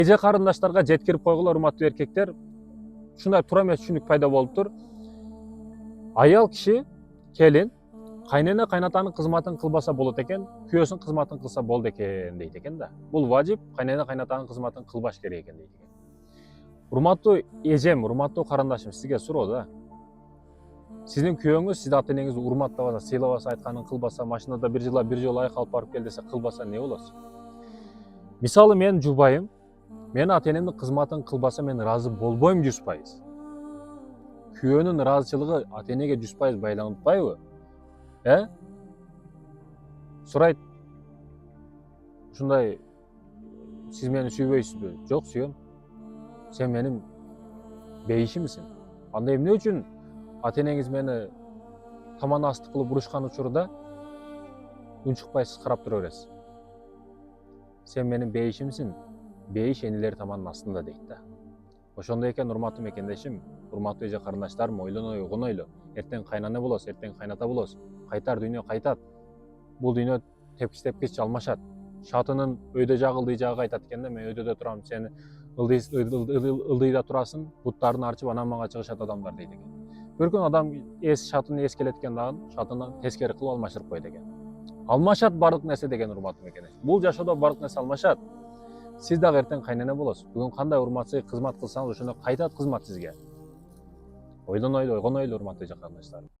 Эже карындаштарга жеткирип койгула, урматтуу эркектер. Ушундай туура эмес түшүнүк пайда болуптур. Аял киши, келин, кайнене кайнатанын кызматын кылбаса болот экен, күйөөсүнүн кызматын кылса болду экен дейт экен да. Бул важип, кайнене кайнатанын кызматын кылбаш керек экен дейт экен. Урматтуу эжем, урматтуу карындашым, сизге суроо да. Сиздин күйөөңүз сизди ата энеңиз урматтабаса, сыйлабаса, айтканын кылбаса, машинада бир жолу айк алып барып кел десе кылбаса эмне болосуз? Мисалы менин жубайым, менин ата энемдин кызматын кылбаса мен ыраазы болбойм 100%. Күйөөнүн ыраазычылыгы ата энеге 100% байланып атпайбы? Сурайт, ушундай, сиз мени сүйбөйсүзбү? Жок, сүйөм. Сен менин бейишимсиң. Анда эмне үчүн ата энеңиз мени таман асты кылып урушкан учурда унчукпайсыз карап тура бересиз? Сен менин бейишимсиң. Бейиш энелер таманын астында дейт да. Ошондой экен, урматтуу мекендешим, урматтуу эже карындаштарым, ойлонойлу, угунойлу. Эртең кайнана болосуз, эртең кайната болосуз. Кайтар дүйнө кайтат. Бул дүйнө тепкич алмашат. Шатынын өйдө жагы ылдый жагы кайтат экен да, мен өйдөдө турам, сен ылдыйда турасың, буттарын арчып анан мага чыгышат адамдар дейт экен. Бир күн адам шатынын эс келет экен дагы, шатынын тескери кылып алмаштырып коет экен. Алмашат бардык нерсе деген, урматтуу мекендеш. Бул жашоодо бардык нерсе алмашат. Сиз дагы эртең кайнене болосуз. Бүгүн кандай урматсыз кызмат кылсаңыз, ошондой кайтат кызмат сизге. Ойлонойлу, угунойлу, урматтуу эже карындаштарым.